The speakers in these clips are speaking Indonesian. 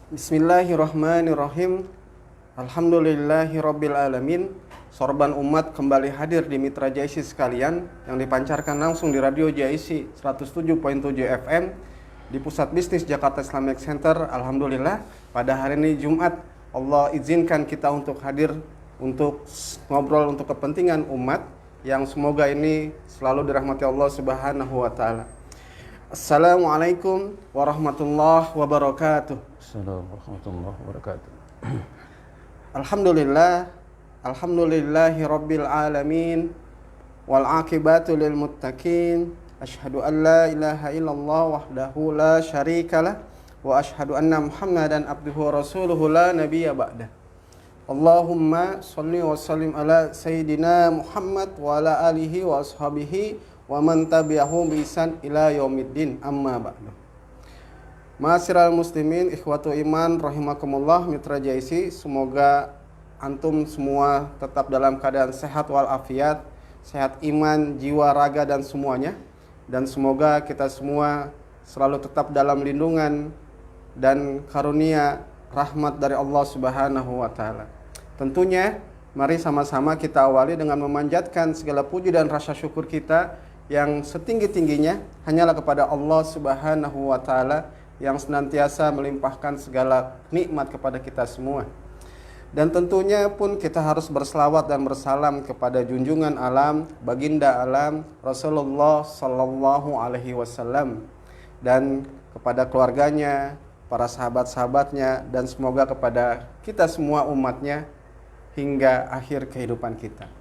Bismillahirrahmanirrahim. Alhamdulillahirabbil alamin. Sorban umat kembali hadir di Mitra JIC sekalian yang dipancarkan langsung di Radio JIC 107.7 FM di Pusat Bisnis Jakarta Islamic Center. Alhamdulillah pada hari ini Jumat Allah izinkan kita untuk hadir untuk ngobrol untuk kepentingan umat yang semoga ini selalu dirahmati Allah Subhanahu wa taala. Assalamualaikum warahmatullahi wabarakatuh. Assalamualaikum warahmatullahi wabarakatuh. Alhamdulillahi rabbil alamin wal aqibatu lil muttaqin. Asyhadu an la ilaha illallah wahdahu la syarikalah wa asyhadu anna Muhammadan abduhu wa rasuluhu la nabiyya ba'dah. Allahumma shalli wa sallim ala sayyidina Muhammad wa ala alihi wa ashabihi wa man tabi'ahum bi ihsan ila yaumiddin, amma ba'du. Ma'asyiral muslimin, ikhwatu iman rahimakumullah, Mitra JIC, semoga antum semua tetap dalam keadaan sehat walafiat, sehat iman, jiwa, raga dan semuanya, dan semoga kita semua selalu tetap dalam lindungan dan karunia rahmat dari Allah Subhanahu wa taala. Tentunya mari sama-sama kita awali dengan memanjatkan segala puji dan rasa syukur kita yang setinggi-tingginya hanyalah kepada Allah Subhanahu wa taala yang senantiasa melimpahkan segala nikmat kepada kita semua. Dan tentunya pun kita harus berselawat dan bersalam kepada junjungan alam, baginda alam, Rasulullah sallallahu alaihi wasallam, dan kepada keluarganya, para sahabat-sahabatnya, dan semoga kepada kita semua umatnya hingga akhir kehidupan kita.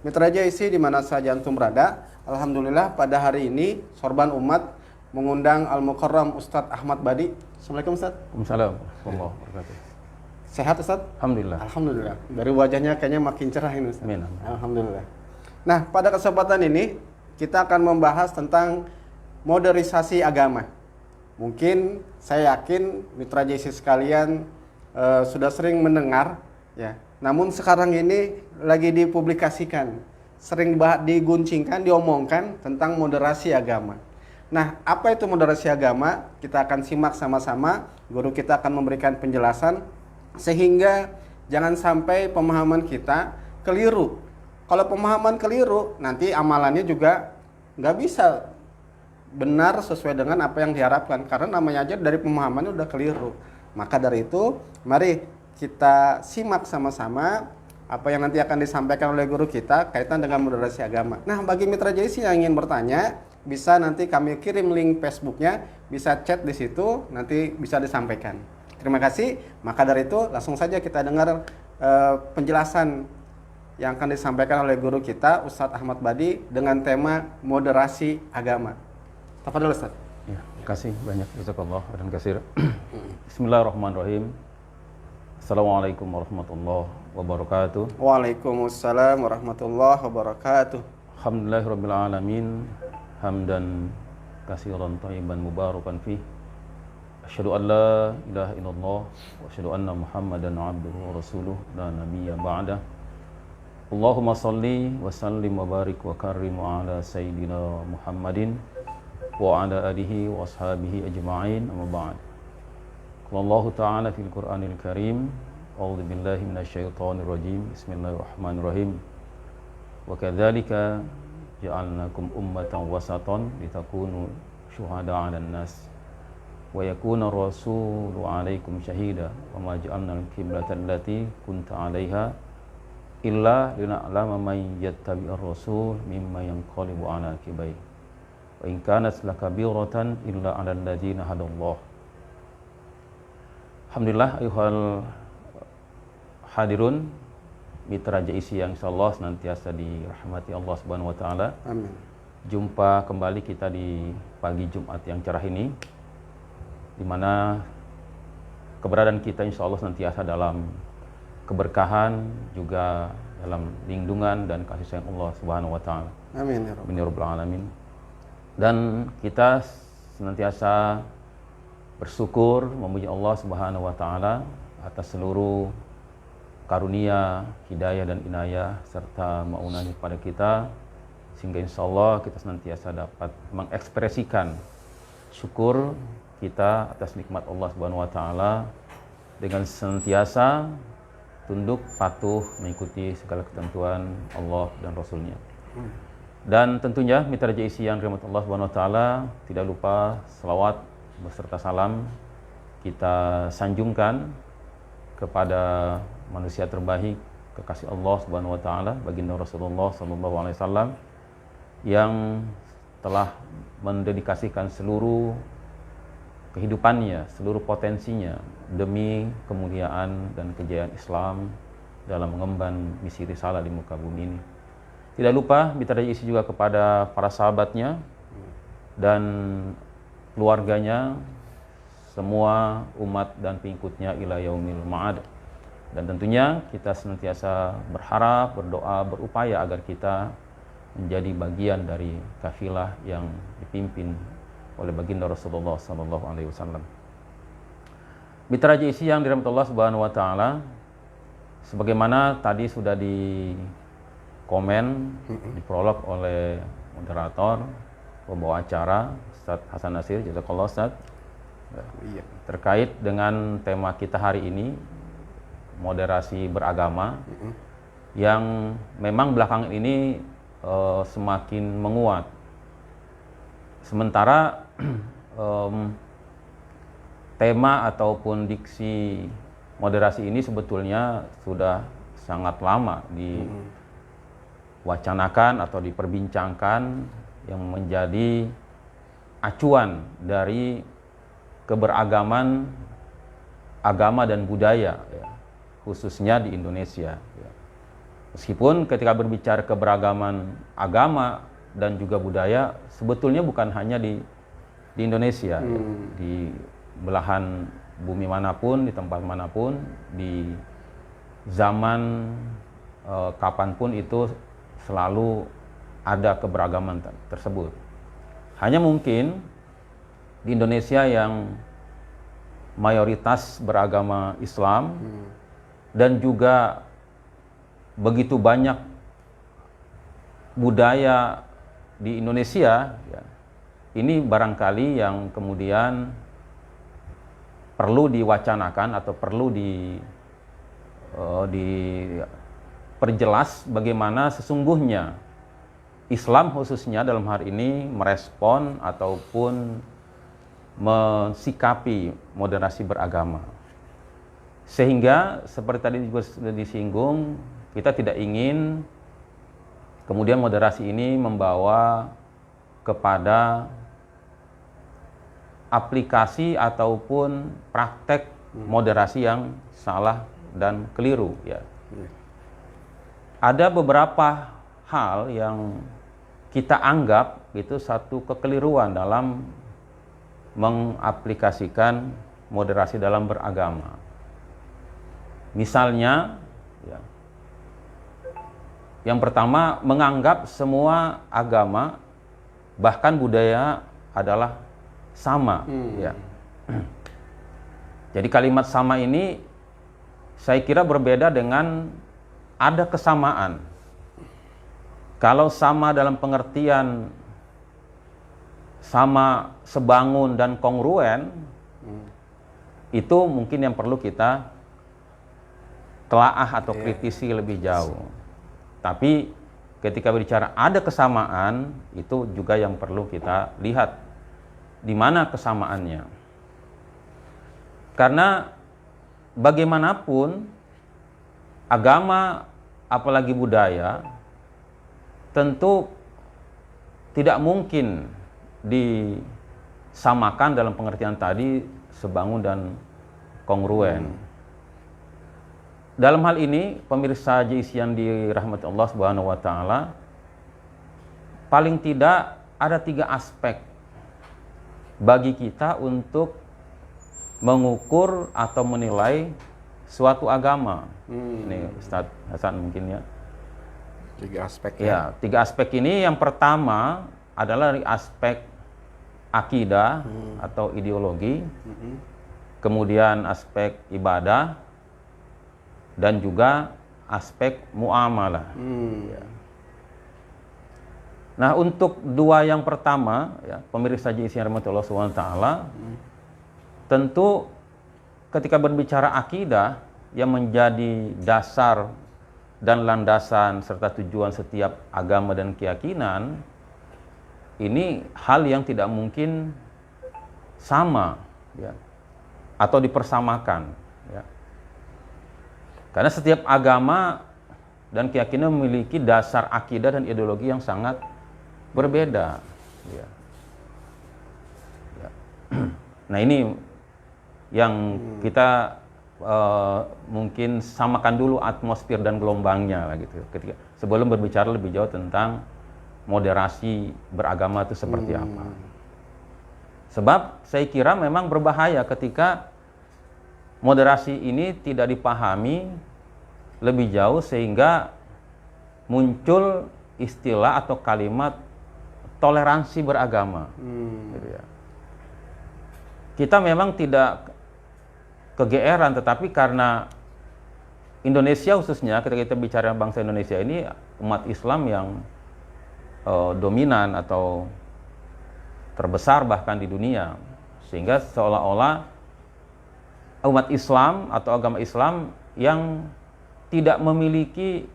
Mitra JIC di mana saja antum berada, alhamdulillah pada hari ini sorban umat mengundang Al-Mukarram Ustadz Ahmad Badi. Assalamualaikum Ustadz. Waalaikumsalam warahmatullahi wabarakatuh. Sehat Ustadz? Alhamdulillah. Alhamdulillah. Dari wajahnya kayaknya makin cerah ini Ustadz. Amin. Alhamdulillah. Nah, pada kesempatan ini kita akan membahas tentang modernisasi agama. Mungkin saya yakin Mitra JIC sekalian sudah sering mendengar ya. Namun sekarang ini lagi dipublikasikan, sering diguncingkan, diomongkan tentang moderasi agama. Nah, apa itu moderasi agama? Kita akan simak sama-sama. Guru kita akan memberikan penjelasan sehingga jangan sampai pemahaman kita keliru. Kalau pemahaman keliru, nanti amalannya juga nggak bisa benar sesuai dengan apa yang diharapkan. Karena namanya aja dari pemahamannya udah keliru. Maka dari itu, mari kita simak sama-sama apa yang nanti akan disampaikan oleh guru kita kaitan dengan moderasi agama. Nah, bagi Mitra JIC yang ingin bertanya, bisa nanti kami kirim link Facebooknya, bisa chat di situ, nanti bisa disampaikan. Terima kasih. Maka dari itu, langsung saja kita dengar penjelasan yang akan disampaikan oleh guru kita, Ustadz Ahmad Badi, dengan tema moderasi agama. Tafadhol Ustadz. Ya, terima kasih banyak. Jazakallah khairan katsir. Bismillahirrahmanirrahim. Assalamualaikum warahmatullahi wabarakatuh. Waalaikumsalam warahmatullahi wabarakatuh. Alhamdulillahirabbil alamin. Hamdan katsiran thayyiban mubarakan fih. Asyhadu an la ilaha illallah wa asyhadu anna Muhammadan abduhu wa rasuluh la nabiyya ba'dah. Allahumma shalli wa sallim wa barik wa karrim ala sayyidina Muhammadin wa ala alihi wa ashabihi ajma'in, amma ba'd. Allah Ta'ala fil Qur'anil Karim, a'udzu billahi minasyaitonir rajim, bismillahirrahmanirrahim. Wa kadzalika ja'alnakum ummatan wasatan litakunu syuhada'a 'alan nas wa yakuna rasulu 'alaikum syahida wa ma ja'alnal qiblata allati kunta 'alaiha illa lina'lama man yattabi'ur rasul mimma yanqalibu 'ala aqibai wa in kanat lakabiratan illa 'alal ladzina hadallah. Alhamdulillah ayuhal hadirun Mitra JIC yang insyaallah senantiasa dirahmati Allah Subhanahu wa taala. Amin. Jumpa kembali kita di pagi Jumat yang cerah ini, di mana keberadaan kita insyaallah senantiasa dalam keberkahan, juga dalam lindungan dan kasih sayang Allah Subhanahu wa taala. Amin ya rabbal alamin. Dan kita senantiasa bersyukur memuji Allah Subhanahu wa taala atas seluruh karunia, hidayah dan inayah serta maunahnya kepada kita, sehingga insyaallah kita senantiasa dapat mengekspresikan syukur kita atas nikmat Allah Subhanahu wa taala dengan senantiasa tunduk patuh mengikuti segala ketentuan Allah dan Rasulnya. Dan tentunya mitra JIC yang dirahmati Allah Subhanahu wa taala, tidak lupa selawat beserta salam kita sanjungkan kepada manusia terbaik, kekasih Allah Subhanahu wa taala, baginda Rasulullah sallallahu alaihi wasallam yang telah mendedikasikan seluruh kehidupannya, seluruh potensinya demi kemuliaan dan kejayaan Islam dalam mengemban misi risalah di muka bumi ini. Tidak lupa mitra JIC juga kepada para sahabatnya dan keluarganya, semua umat dan pengikutnya ila yaumil ma'ad. Dan tentunya kita senantiasa berharap, berdoa, berupaya agar kita menjadi bagian dari kafilah yang dipimpin oleh baginda Rasulullah sallallahu alaihi wasallam. Mitra JIC yang dirahmati Allah Subhanahu wa taala, sebagaimana tadi sudah di komen, diprolog oleh moderator, pembawa acara Ustaz Hasan Nasir, jazakallah Ustaz. Iya. Terkait dengan tema kita hari ini, moderasi beragama, yang memang belakangan ini semakin menguat. Sementara tema ataupun diksi moderasi ini sebetulnya sudah sangat lama diwacanakan atau diperbincangkan, yang menjadi acuan dari keberagaman agama dan budaya, ya, khususnya di Indonesia. Ya. Meskipun ketika berbicara keberagaman agama dan juga budaya, sebetulnya bukan hanya di Indonesia, ya, di belahan bumi manapun, di tempat manapun, di zaman kapanpun itu selalu ada keberagaman tersebut. Hanya mungkin di Indonesia yang mayoritas beragama Islam dan juga begitu banyak budaya di Indonesia, ya, ini barangkali yang kemudian perlu diwacanakan atau perlu diperjelas bagaimana sesungguhnya Islam khususnya dalam hal ini merespon ataupun mensikapi moderasi beragama. Sehingga seperti tadi juga sudah disinggung, kita tidak ingin kemudian moderasi ini membawa kepada aplikasi ataupun praktek moderasi yang salah dan keliru, ya. Ada beberapa hal yang kita anggap itu satu kekeliruan dalam mengaplikasikan moderasi dalam beragama. Misalnya, ya, yang pertama, menganggap semua agama bahkan budaya adalah sama. Ya. Jadi kalimat sama ini saya kira berbeda dengan ada kesamaan. Kalau sama dalam pengertian sama sebangun dan kongruen, itu mungkin yang perlu kita telaah atau kritisi lebih jauh. Tapi ketika berbicara ada kesamaan, itu juga yang perlu kita lihat di mana kesamaannya. Karena bagaimanapun agama apalagi budaya tentu tidak mungkin disamakan dalam pengertian tadi sebangun dan kongruen. Dalam hal ini pemirsa JIC yang dirahmati Allah Subhanahu wa taala, paling tidak ada 3 aspek bagi kita untuk mengukur atau menilai suatu agama. Ini Ustaz Hasan mungkin ya. 3 aspek ya. 3 aspek ini, yang pertama adalah dari aspek akidah atau ideologi, kemudian aspek ibadah, dan juga aspek muamalah. Ya. Nah, untuk 2 yang pertama, ya, pemirsa JIC yang dirahmati Allah SWT, tentu ketika berbicara akidah yang menjadi dasar dan landasan serta tujuan setiap agama dan keyakinan, ini hal yang tidak mungkin sama, ya, atau dipersamakan, ya. Karena setiap agama dan keyakinan memiliki dasar akidah dan ideologi yang sangat berbeda, ya. Ya. Nah, ini yang kita mungkin samakan dulu atmosfer dan gelombangnya lah gitu, ketika sebelum berbicara lebih jauh tentang moderasi beragama itu seperti apa. Sebab saya kira memang berbahaya ketika moderasi ini tidak dipahami lebih jauh sehingga muncul istilah atau kalimat toleransi beragama. Gitu ya. Kita memang tidak kegeeran, tetapi karena Indonesia khususnya, ketika kita bicara bangsa Indonesia ini umat Islam yang dominan atau terbesar bahkan di dunia, sehingga seolah-olah umat Islam atau agama Islam yang tidak memiliki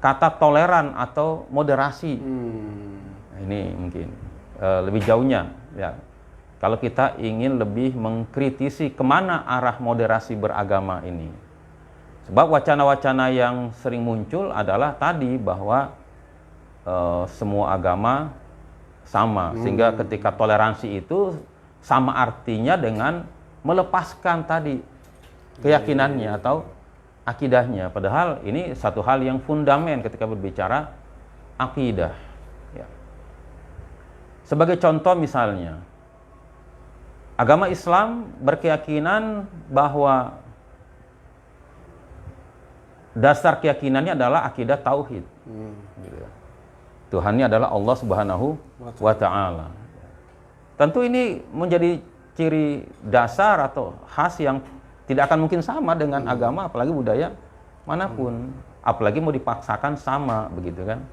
kata toleran atau moderasi. Nah, ini mungkin lebih jauhnya, ya. Kalau kita ingin lebih mengkritisi kemana arah moderasi beragama ini. Sebab wacana-wacana yang sering muncul adalah tadi bahwa semua agama sama. Sehingga ketika toleransi itu sama artinya dengan melepaskan tadi keyakinannya atau akidahnya. Padahal ini satu hal yang fundamental ketika berbicara akidah. Ya. Sebagai contoh misalnya, agama Islam berkeyakinan bahwa dasar keyakinannya adalah akidah tauhid. Tuhannya adalah Allah Subhanahu wa Ta'ala. Tentu ini menjadi ciri dasar atau khas yang tidak akan mungkin sama dengan agama, apalagi budaya manapun, apalagi mau dipaksakan sama, begitu kan.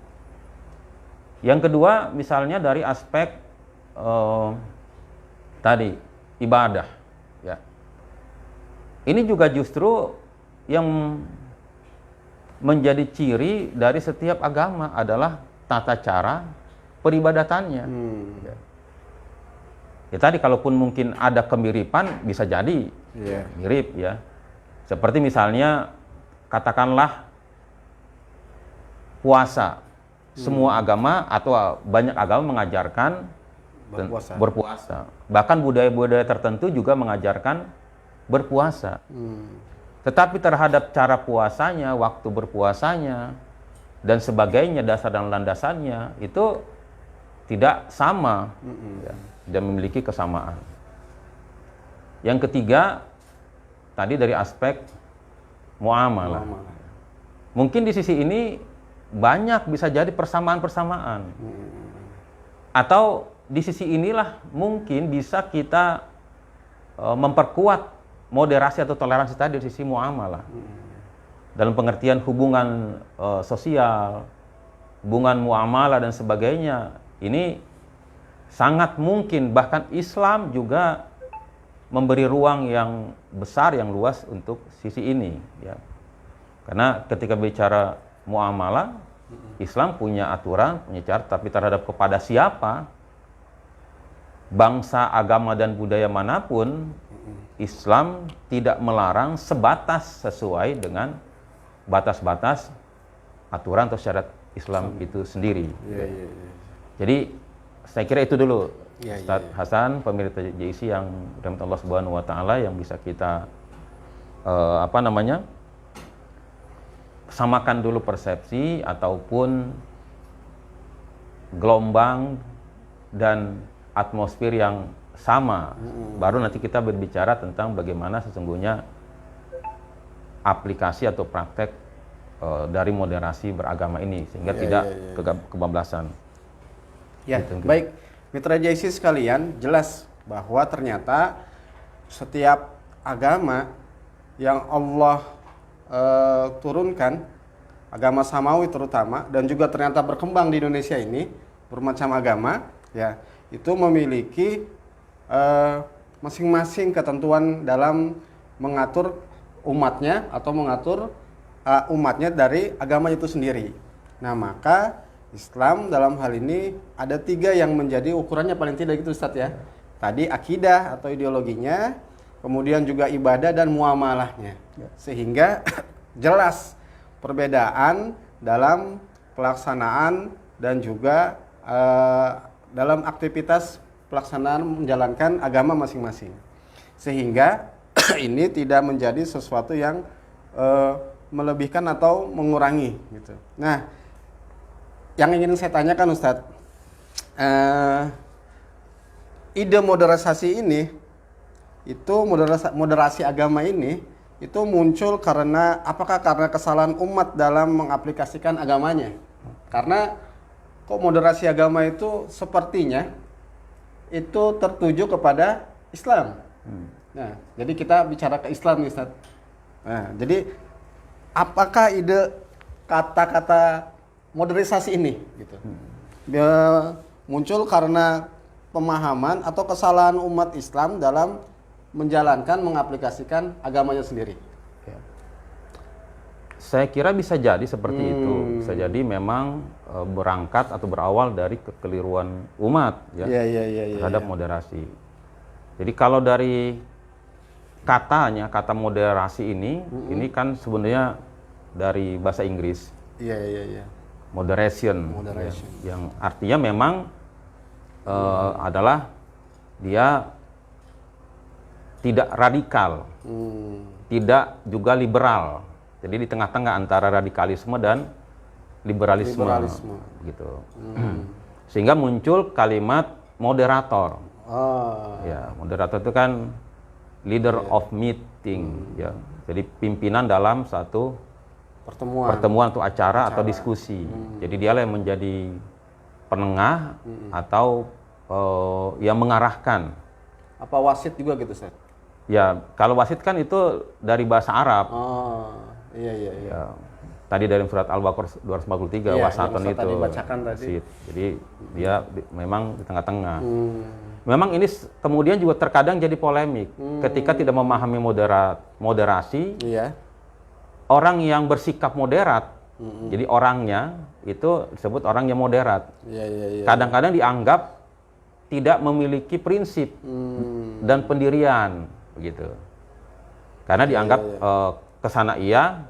Yang kedua, misalnya dari aspek tadi ibadah, ya. Ini juga justru yang menjadi ciri dari setiap agama adalah tata cara peribadatannya. Ya tadi, kalaupun mungkin ada kemiripan, bisa jadi mirip, ya. Seperti misalnya katakanlah puasa. Semua agama atau banyak agama mengajarkan berpuasa. Bahkan budaya-budaya tertentu juga mengajarkan berpuasa. Tetapi terhadap cara puasanya, waktu berpuasanya, dan sebagainya, dasar dan landasannya, itu tidak sama, ya, dan memiliki kesamaan. Yang ketiga, tadi dari aspek muamalah. Mungkin di sisi ini banyak bisa jadi persamaan-persamaan. Atau di sisi inilah mungkin bisa kita memperkuat moderasi atau toleransi tadi di sisi muamalah. Dalam pengertian hubungan sosial, hubungan muamalah dan sebagainya, ini sangat mungkin bahkan Islam juga memberi ruang yang besar, yang luas untuk sisi ini, ya. Karena ketika bicara muamalah, Islam punya aturan, punya cara, tapi terhadap kepada siapa, bangsa, agama, dan budaya manapun, Islam tidak melarang sebatas sesuai dengan batas-batas aturan atau syarat Islam itu sendiri. Jadi saya kira itu dulu, Ustaz Hasan, pemirsa JIC yang dirahmati Allah Subhanahu wa Ta'ala, yang bisa kita samakan dulu persepsi ataupun gelombang dan atmosfer yang sama. Baru nanti kita berbicara tentang bagaimana sesungguhnya aplikasi atau praktek dari moderasi beragama ini sehingga tidak kebablasan. Ya, gitu. Baik, mitra JIC sekalian, jelas bahwa ternyata setiap agama yang Allah turunkan, agama samawi terutama, dan juga ternyata berkembang di Indonesia ini bermacam agama, ya, itu memiliki masing-masing ketentuan dalam mengatur umatnya atau mengatur umatnya dari agama itu sendiri. Nah, maka Islam dalam hal ini ada 3 yang menjadi ukurannya paling tidak gitu Ustadz ya. Tadi akidah atau ideologinya, kemudian juga ibadah dan muamalahnya. Sehingga jelas perbedaan dalam pelaksanaan dan juga dalam aktivitas pelaksanaan menjalankan agama masing-masing. Sehingga ini tidak menjadi sesuatu yang melebihkan atau mengurangi gitu. Nah, yang ingin saya tanyakan Ustadz, ide moderasi ini, itu moderasi agama ini, itu muncul karena apakah karena kesalahan umat dalam mengaplikasikan agamanya? Karena kok moderasi agama itu sepertinya itu tertuju kepada Islam. Nah, jadi kita bicara ke Islam nih Ustaz. Nah, jadi apakah ide kata-kata modernisasi ini gitu muncul karena pemahaman atau kesalahan umat Islam dalam menjalankan, mengaplikasikan agamanya sendiri? Saya kira bisa jadi seperti itu. Bisa jadi memang berangkat atau berawal dari kekeliruan umat terhadap moderasi. Jadi kalau dari kata moderasi ini kan sebenarnya dari bahasa Inggris. Moderation. Yang artinya memang adalah dia tidak radikal, tidak juga liberal. Jadi di tengah-tengah antara radikalisme dan liberalisme. Gitu. Sehingga muncul kalimat moderator. Ya, moderator itu kan leader of meeting, ya. Jadi pimpinan dalam satu pertemuan atau acara atau diskusi. Jadi dialah yang menjadi penengah atau yang mengarahkan. Apa wasit juga gitu, Ustaz? Ya, kalau wasit kan itu dari bahasa Arab. Ya, tadi dari surat Al-Baqarah 243 wasaton itu. Wasit. Jadi dia memang di tengah-tengah. Memang ini kemudian juga terkadang jadi polemik ketika tidak memahami moderasi. Orang yang bersikap moderat, jadi orangnya itu disebut orang yang moderat. Kadang-kadang dianggap tidak memiliki prinsip dan pendirian, begitu. Karena dianggap kesana iya,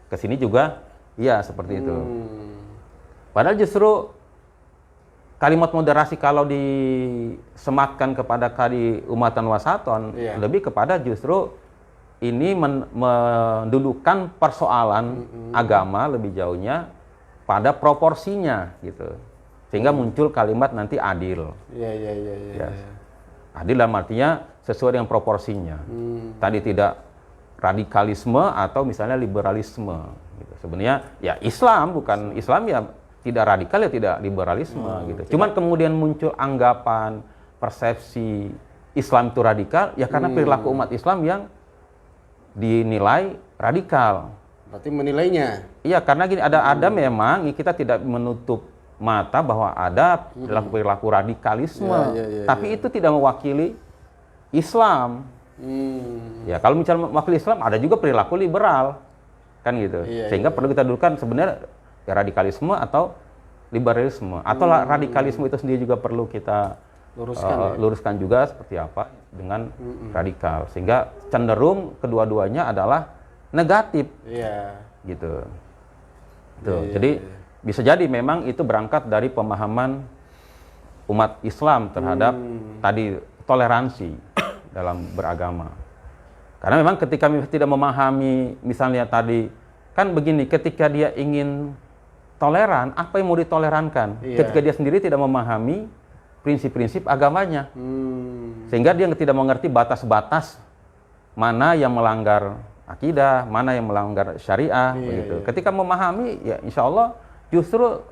kesini juga iya, seperti itu. Padahal justru kalimat moderasi kalau disematkan kepada kali umatan wasaton, lebih kepada justru ini mendudukan persoalan agama lebih jauhnya pada proporsinya, gitu. Sehingga muncul kalimat nanti adil. Adil dalam artinya sesuai dengan proporsinya. Tadi tidak radikalisme atau misalnya liberalisme. Gitu. Sebenarnya ya Islam bukan Islam ya tidak radikal ya tidak liberalisme. Gitu. Cuman kemudian muncul anggapan, persepsi Islam itu radikal ya karena perilaku umat Islam yang dinilai radikal. Berarti menilainya? Iya, karena gini ada memang kita tidak menutup mata bahwa ada perilaku radikalisme, tapi itu tidak mewakili Islam. Ya, kalau misalnya mewakili Islam ada juga perilaku liberal, kan gitu. Sehingga perlu kita dudukan sebenarnya ya radikalisme atau liberalisme atau radikalisme itu sendiri juga perlu kita luruskan juga seperti apa dengan radikal, sehingga cenderung kedua-duanya adalah negatif, gitu. Jadi bisa jadi memang itu berangkat dari pemahaman umat Islam terhadap tadi toleransi dalam beragama. Karena memang ketika tidak memahami, misalnya tadi kan begini, ketika dia ingin toleran, apa yang mau ditolerankan? Ketika dia sendiri tidak memahami prinsip-prinsip agamanya, sehingga dia tidak mengerti batas-batas mana yang melanggar akidah, mana yang melanggar syariah, begitu. Ketika memahami, ya insya Allah justru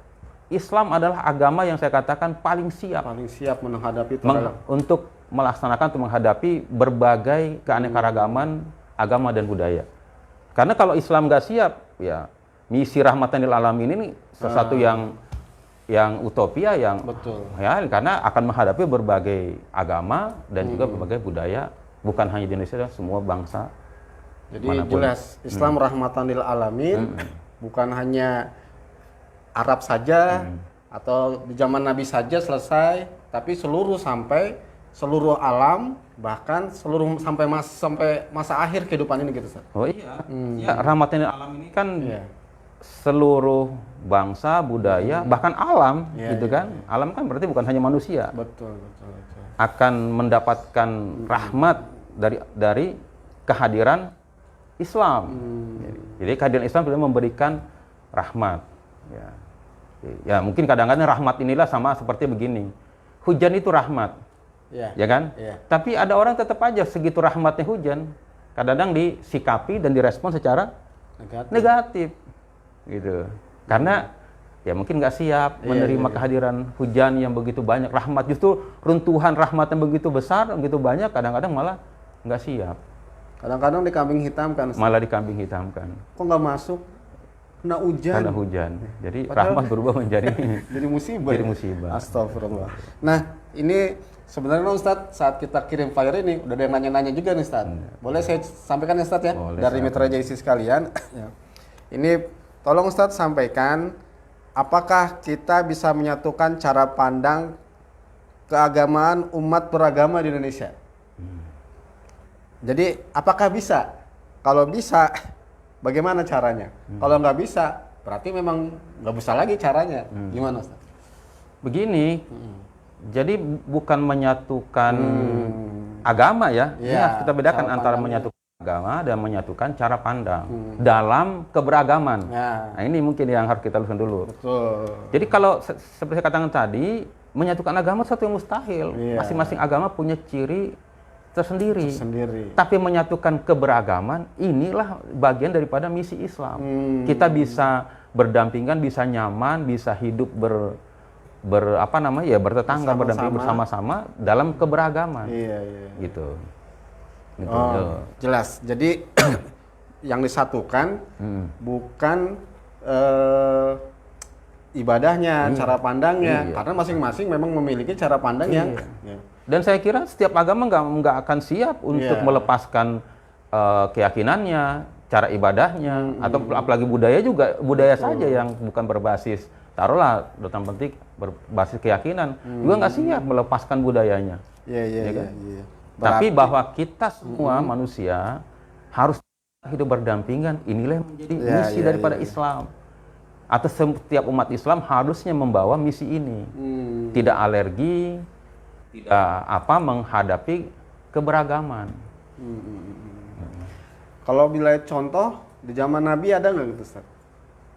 Islam adalah agama yang saya katakan paling siap menghadapi untuk melaksanakan, untuk menghadapi berbagai keanekaragaman agama dan budaya. Karena kalau Islam nggak siap, ya misi rahmatan lil alamin ini sesuatu yang yang utopia yang Betul. ya karena akan menghadapi berbagai agama dan juga berbagai budaya, bukan hanya di Indonesia, semua bangsa. Jadi manapun. jelas Islam rahmatan lil alamin, bukan hanya Arab saja atau di zaman Nabi saja selesai, tapi seluruh alam, bahkan sampai masa akhir kehidupan ini gitu, Ustaz. Oh iya. Ya, rahmatan lil alamin ini kan Iya. seluruh bangsa, budaya, bahkan alam gitu Iya, kan. Alam kan berarti bukan hanya manusia. Betul, betul, betul. Akan mendapatkan rahmat dari kehadiran Islam. Jadi kehadiran Islam sudah memberikan rahmat. Ya mungkin kadang-kadang rahmat inilah sama seperti begini. Hujan itu rahmat, Iya. ya kan? Iya. Tapi ada orang tetap aja segitu rahmatnya hujan, kadang-kadang disikapi dan direspon secara negatif, gitu. Karena ya mungkin nggak siap menerima kehadiran hujan yang begitu banyak, rahmat, justru runtuhan rahmat yang begitu besar, begitu banyak, kadang-kadang malah nggak siap. Kadang-kadang dikambing hitamkan, Ustaz. Malah dikambing hitamkan Kok nggak masuk? Kena hujan. karena hujan. Jadi Padahal- rahmat berubah menjadi Jadi musibah. jadi ya? musibah. Astagfirullah. Nah, ini sebenarnya Ustadz, saat kita kirim flyer ini udah ada yang nanya-nanya juga nih, Ustadz. Boleh saya sampaikan ya, Ustadz ya? Boleh, Dari Mitra JIC sekalian. Ya. Ini tolong Ustadz sampaikan, apakah kita bisa menyatukan cara pandang keagamaan umat beragama di Indonesia? Jadi apakah bisa? Kalau bisa, bagaimana caranya? Kalau nggak bisa, berarti memang nggak bisa lagi caranya. Gimana, Ustaz? Begini, jadi bukan menyatukan agama ya. Ini Iya, harus kita bedakan cara antara pandangnya. menyatukan agama dan menyatukan cara pandang dalam keberagaman. Ya, Nah ini mungkin yang harus kita luruskan dulu. betul. Jadi kalau seperti saya katakan tadi, menyatukan agama satu yang mustahil. Iya. Masing-masing agama punya ciri tersendiri. Sendiri. Tapi menyatukan keberagaman, inilah bagian daripada misi Islam. Kita bisa berdampingan, bisa nyaman, bisa hidup bertetangga, berdampingan bersama-sama dalam keberagaman. Iya, iya. Gitu. Gitu. Oh, jelas. Jadi yang disatukan bukan ibadahnya, cara pandangnya, Iya. karena masing-masing memang memiliki cara pandang yang ya. Dan saya kira setiap agama nggak akan siap untuk Iya. melepaskan keyakinannya, cara ibadahnya, atau apalagi budaya juga, budaya saja yang bukan berbasis, taruhlah dalam penting berbasis keyakinan, juga nggak siap melepaskan budayanya. Iya, iya, Ya iya, kan? iya. Tapi bahwa kita semua manusia harus hidup berdampingan, inilah yang menjadi Iya, misi iya, daripada iya. Islam. Atau setiap umat Islam harusnya membawa misi ini. Tidak alergi, tidak menghadapi keberagaman. Kalau bila contoh di zaman Nabi ada nggak gitu, Ustaz?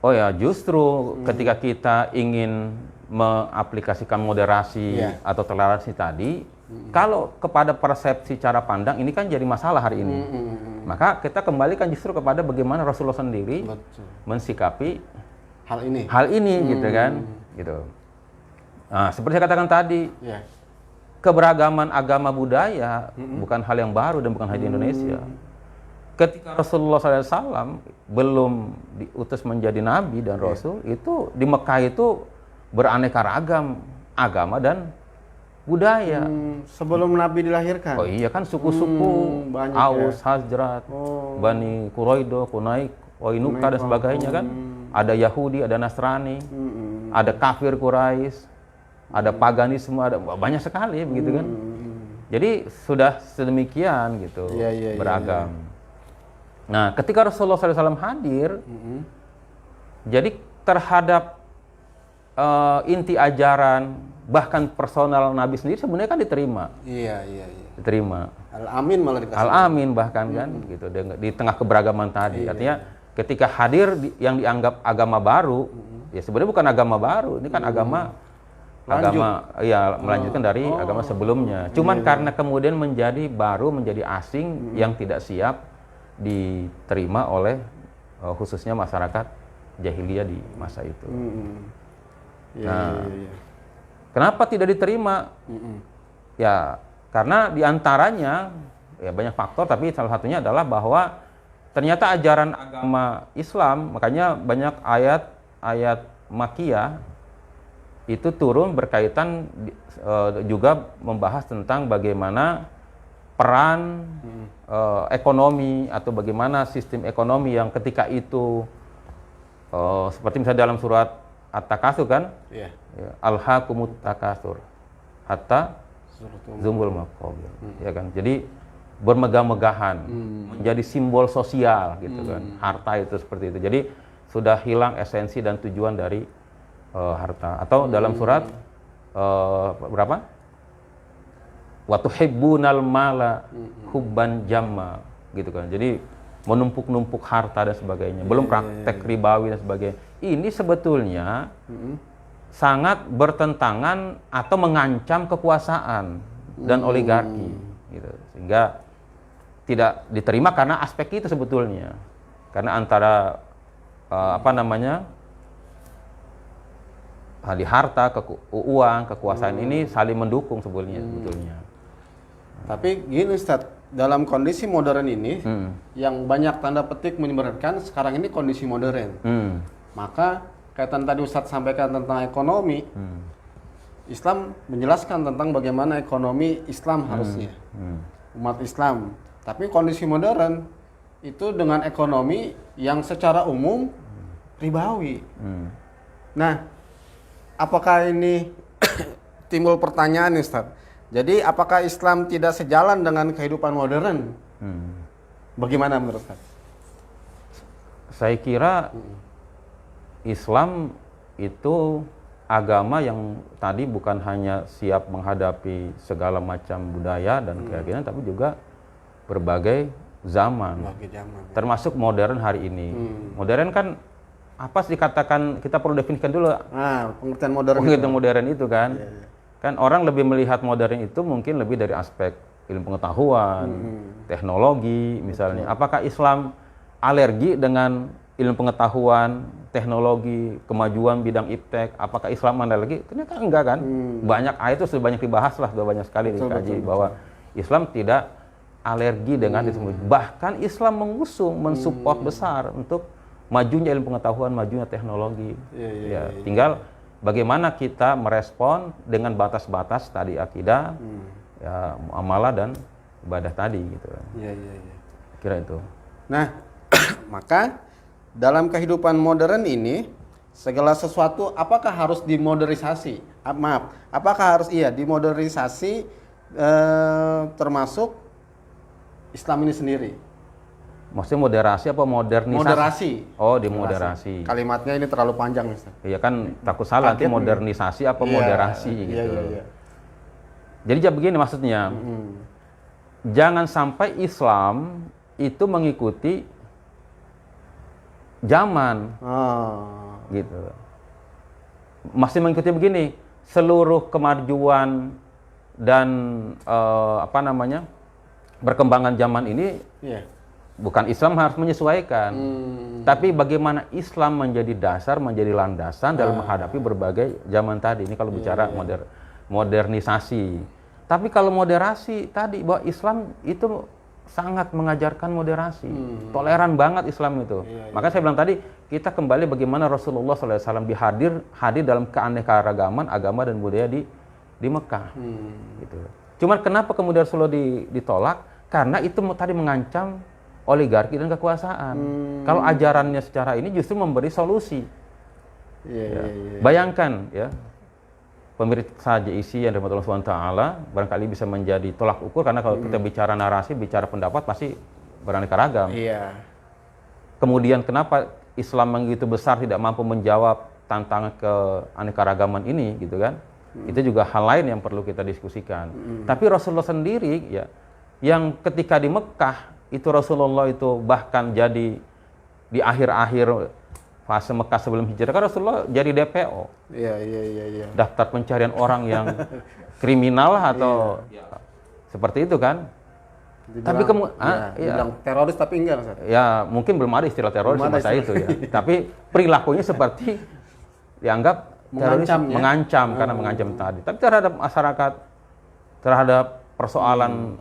Oh ya, justru ketika kita ingin mengaplikasikan moderasi Iya. atau toleransi tadi, kalau kepada persepsi cara pandang ini kan jadi masalah hari ini. Maka kita kembalikan justru kepada bagaimana Rasulullah sendiri Betul. mensikapi Hal ini. gitu kan, gitu. Nah, seperti saya katakan tadi, Ya. keberagaman agama budaya bukan hal yang baru dan bukan hanya di Indonesia. Ketika Rasulullah SAW belum diutus menjadi nabi dan rasul, itu di Mekah itu beraneka ragam agama dan budaya. Sebelum Nabi dilahirkan. Oh iya kan suku-suku banyak Aus, Hazrat, Bani Quraidah, Qunai, Qainuqa dan sebagainya kan. Ada Yahudi, ada Nasrani, ada kafir Quraisy, ada paganisme, ada banyak sekali begitu kan. Jadi sudah sedemikian gitu, Iya, iya, iya, beragam. Nah, ketika Rasulullah SAW hadir, jadi terhadap inti ajaran bahkan personal Nabi sendiri sebenarnya kan diterima, Iya, iya, iya. diterima. Al-Amin malah dikasih. Al-Amin bahkan kan gitu di tengah keberagaman tadi. Artinya ketika hadir yang dianggap agama baru, ya sebenarnya bukan agama baru, ini kan agama melanjutkan dari agama sebelumnya. Cuman karena kemudian menjadi baru, menjadi asing yang tidak siap diterima oleh khususnya masyarakat jahiliyah di masa itu. Iya, Nah, iya, iya. Kenapa tidak diterima? Ya, karena diantaranya ya banyak faktor, tapi salah satunya adalah bahwa ternyata ajaran agama Islam, makanya banyak ayat-ayat Makkiyah itu turun berkaitan juga membahas tentang bagaimana peran ekonomi atau bagaimana sistem ekonomi yang ketika itu seperti misalnya dalam surat At-Takatsur kan, ya, alhaakumut takatsur hatta zumul maqabir, ya kan. Jadi bermegah-megahan, menjadi simbol sosial gitu kan. Harta itu seperti itu. Jadi sudah hilang esensi dan tujuan dari harta. Atau dalam surat berapa? Wa tuhibbunal mala hubban jamma gitu kan. Jadi menumpuk-numpuk harta dan sebagainya. Belum praktek ribawi dan sebagainya. Ini sebetulnya sangat bertentangan atau mengancam kekuasaan dan oligarki gitu. Sehingga tidak diterima karena aspek itu sebetulnya. Karena antara di harta, uang, kekuasaan ini saling mendukung sebetulnya. Tapi gini Ustaz, dalam kondisi modern ini yang banyak tanda petik menyebenarkan sekarang ini kondisi modern. Maka kaitan tadi Ustaz sampaikan tentang ekonomi, Islam menjelaskan tentang bagaimana ekonomi Islam harusnya, umat Islam. Tapi kondisi modern itu dengan ekonomi yang secara umum ribawi. Nah, apakah ini timbul pertanyaan Ustaz? Jadi apakah Islam tidak sejalan dengan kehidupan modern? Bagaimana menurut Ustaz? Saya kira Islam itu agama yang tadi bukan hanya siap menghadapi segala macam budaya dan keyakinan, tapi juga berbagai zaman. Termasuk modern hari ini. Modern kan apa sih dikatakan, kita perlu definisikan dulu. Pengertian modern. Pengertian modern itu kan. Kan orang lebih melihat modern itu mungkin lebih dari aspek ilmu pengetahuan, teknologi misalnya. Apakah Islam alergi dengan ilmu pengetahuan, teknologi, kemajuan bidang iptek? Apakah Islam alergi? Ternyata enggak kan. Banyak ayat itu sudah banyak dibahas lah, sudah banyak sekali dikaji bahwa Islam tidak alergi dengan itu. Bahkan Islam mengusung, mensupport besar untuk majunya ilmu pengetahuan, majunya teknologi. Tinggal bagaimana kita merespon dengan batas-batas tadi akidah, ya, muamalah dan ibadah tadi gitu. Kira itu. Nah, maka dalam kehidupan modern ini segala sesuatu apakah harus dimodernisasi? Apakah harus dimodernisasi termasuk Islam ini sendiri? Maksudnya moderasi apa modernisasi? Moderasi. Oh, dimoderasi. Kalimatnya ini terlalu panjang, Ustaz. Iya kan, takut salah nanti modernisasi apa moderasi gitu. Jadi begini maksudnya. Jangan sampai Islam itu mengikuti zaman. Gitu. Masih mengikuti begini, seluruh kemajuan dan perkembangan zaman ini bukan Islam harus menyesuaikan, tapi bagaimana Islam menjadi dasar, menjadi landasan dalam menghadapi berbagai zaman tadi. Ini kalau bicara modernisasi. Tapi kalau moderasi tadi, bahwa Islam itu sangat mengajarkan moderasi, toleran banget Islam itu. Makanya saya bilang tadi, kita kembali bagaimana Rasulullah SAW hadir dalam keanekaragaman agama dan budaya di Mekah. Gitu. Cuman kenapa kemudian Rasulullah ditolak? Karena itu tadi mengancam oligarki dan kekuasaan. Kalau ajarannya secara ini justru memberi solusi. Bayangkan ya, pemirsa JIC yang dirahmati Allah SWT barangkali bisa menjadi tolak ukur, karena kalau kita bicara narasi, bicara pendapat pasti beraneka ragam. Kemudian kenapa Islam yang begitu besar tidak mampu menjawab tantangan keanekaragaman ini gitu kan? Itu juga hal lain yang perlu kita diskusikan. Tapi Rasulullah sendiri ya, yang ketika di Mekah itu Rasulullah itu bahkan jadi di akhir-akhir fase Mekah sebelum hijrah, kan Rasulullah jadi DPO. Daftar pencarian orang yang kriminal atau seperti itu kan. Tapi bilang teroris tapi enggak. Ya, mungkin belum ada istilah teroris di masa itu ya. Tapi perilakunya seperti dianggap teroris, mengancam karena mengancam tadi. Tapi terhadap masyarakat, terhadap persoalan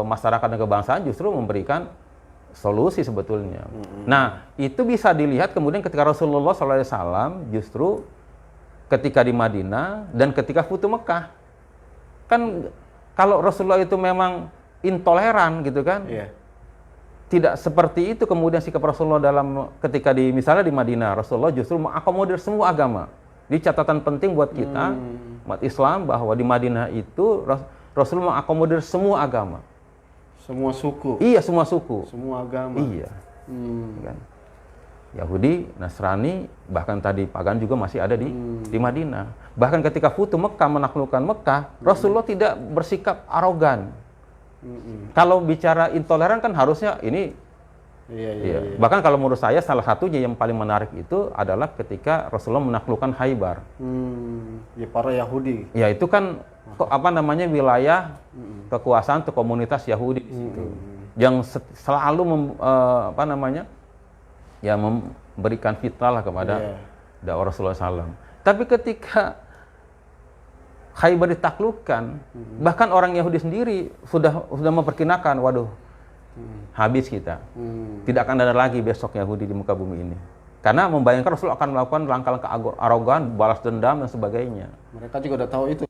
masyarakat dan kebangsaan justru memberikan solusi sebetulnya. Nah, itu bisa dilihat kemudian ketika Rasulullah SAW justru ketika di Madinah dan ketika Futu Mekah. Kan kalau Rasulullah itu memang intoleran gitu kan. Iya. Tidak seperti itu kemudian sikap Rasulullah dalam ketika misalnya di Madinah, Rasulullah justru mengakomodir semua agama. Di catatan penting buat kita umat Islam bahwa di Madinah itu Rasulullah mengakomodir semua agama. Semua suku. Iya, semua suku. Semua agama. Iya. Kan? Yahudi, Nasrani, bahkan tadi pagan juga masih ada di Madinah. Bahkan ketika Futu Mekah menaklukkan Mekah, Rasulullah tidak bersikap arogan. Kalau bicara intoleran kan harusnya ini. Iya. Bahkan kalau menurut saya salah satunya yang paling menarik itu adalah ketika Rasulullah menaklukkan Khaybar. Ya para Yahudi. Ya itu kan wilayah kekuasaan atau komunitas Yahudi di situ. Yang selalu memberikan fitnah lah kepada dakwah Rasulullah SAW. Tapi ketika Khaybar ditaklukkan, bahkan orang Yahudi sendiri sudah memperkirakan, waduh, habis kita. Tidak akan ada lagi besok Yahudi di muka bumi ini. Karena membayangkan Rasul akan melakukan langkah-langkah arogan, balas dendam dan sebagainya. Mereka juga udah tahu itu.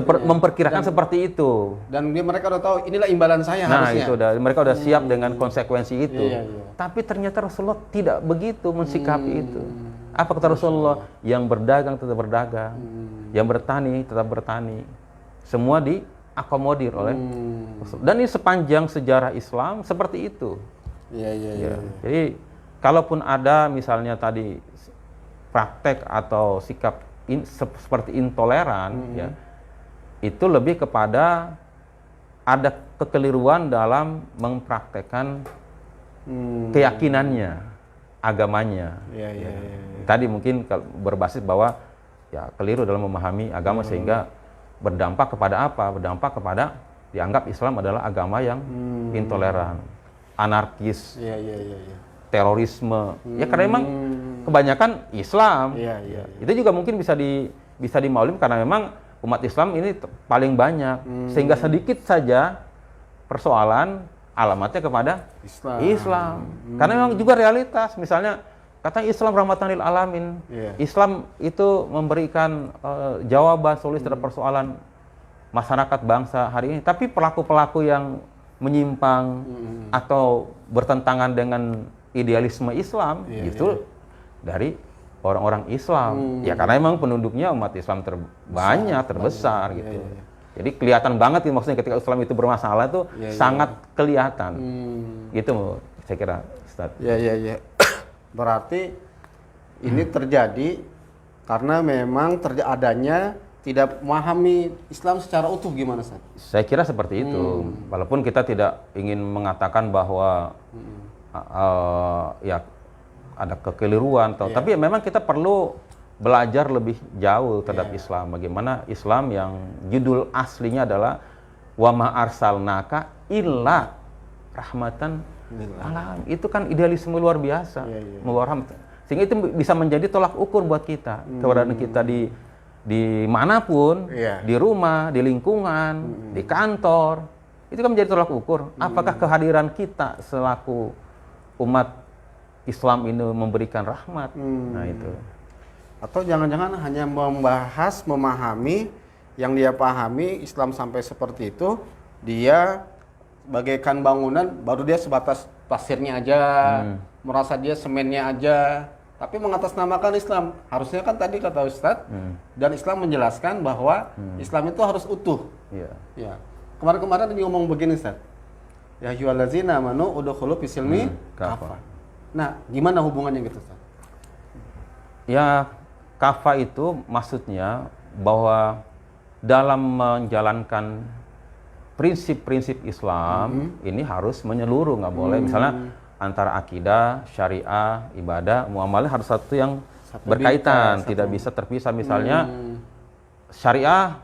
Memperkirakan seperti itu. Dan mereka udah tahu inilah imbalan saya harusnya. Itu mereka udah siap dengan konsekuensi itu. Tapi ternyata Rasulullah tidak begitu mensikapi itu. Apa kata Rasulullah? Yang berdagang tetap berdagang, yang bertani tetap bertani. Semua diakomodir oleh Rasul. Dan ini sepanjang sejarah Islam seperti itu. Iya. Jadi kalaupun ada misalnya tadi praktek atau sikap seperti intoleran, ya, itu lebih kepada ada kekeliruan dalam mempraktekkan keyakinannya, agamanya. Iya. Tadi mungkin berbasis bahwa ya keliru dalam memahami agama sehingga berdampak kepada apa? Berdampak kepada dianggap Islam adalah agama yang intoleran, anarkis, terorisme. Ya karena memang kebanyakan Islam. Itu juga mungkin bisa dimaklumi karena memang umat Islam ini paling banyak, sehingga sedikit saja persoalan alamatnya kepada Islam. Karena memang juga realitas, misalnya katanya Islam rahmatan lil alamin. Islam itu memberikan jawaban solusi terhadap persoalan masyarakat bangsa hari ini. Tapi pelaku-pelaku yang menyimpang atau bertentangan dengan idealisme Islam itu dari orang-orang Islam. Ya karena memang penduduknya umat Islam terbanyak, terbesar gitu. Jadi kelihatan banget maksudnya ketika Islam itu bermasalah itu sangat kelihatan. Gitu saya kira, Ustaz. Iya. Berarti ini terjadi karena memang adanya tidak memahami Islam secara utuh, gimana, Ustaz? Saya kira seperti itu. Walaupun kita tidak ingin mengatakan bahwa ya ada kekeliruan, tapi ya memang kita perlu belajar lebih jauh terhadap Islam. Bagaimana Islam yang judul aslinya adalah wa ma arsalnaka illa rahmatan lil alamin. Itu kan idealisme luar biasa. Sehingga itu bisa menjadi tolak ukur buat kita. Keberadaan kita di manapun, di rumah, di lingkungan, di kantor, itu kan menjadi tolak ukur. Apakah kehadiran kita selaku umat Islam ini memberikan rahmat? Nah itu. Atau jangan-jangan hanya membahas, memahami yang dia pahami Islam sampai seperti itu, dia bagaikan bangunan, baru dia sebatas pasirnya aja, merasa dia semennya aja, tapi mengatasnamakan Islam. Harusnya kan tadi kata Ustadz, dan Islam menjelaskan bahwa Islam itu harus utuh. Ya. Kemarin-kemarin dia ngomong begini, Ustadz. Ya ayyuhallazina amanu udkhulu fisilmi kafa. Nah, gimana hubungannya gitu, Ustadz? Ya, kafa itu maksudnya bahwa dalam menjalankan prinsip-prinsip Islam ini harus menyeluruh, nggak boleh misalnya antara akidah, syariah, ibadah, muamalah harus satu yang berkaitan, tidak bisa terpisah. Misalnya syariah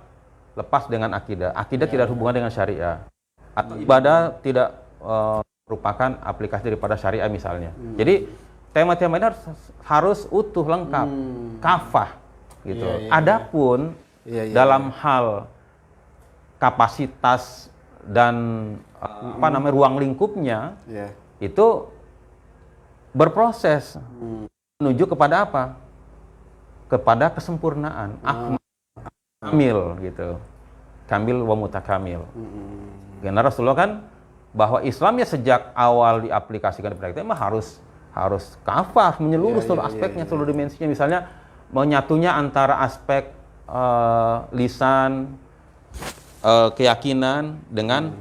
lepas dengan akidah, akidah tidak ada hubungan dengan syariah, atau ibadah tidak merupakan aplikasi daripada syariah misalnya. Jadi tema-tema ini harus utuh, lengkap, kafah gitu. Adapun dalam hal kapasitas dan ruang lingkupnya itu berproses menuju kepada apa? kepada kesempurnaan, kamil gitu. Kamil wa mutakamil. Karena Rasulullah kan bahwa Islam ya sejak awal diaplikasikan di praktek mah harus kafah, menyeluruh seluruh aspeknya, seluruh dimensinya. Misalnya menyatunya antara aspek lisan, keyakinan dengan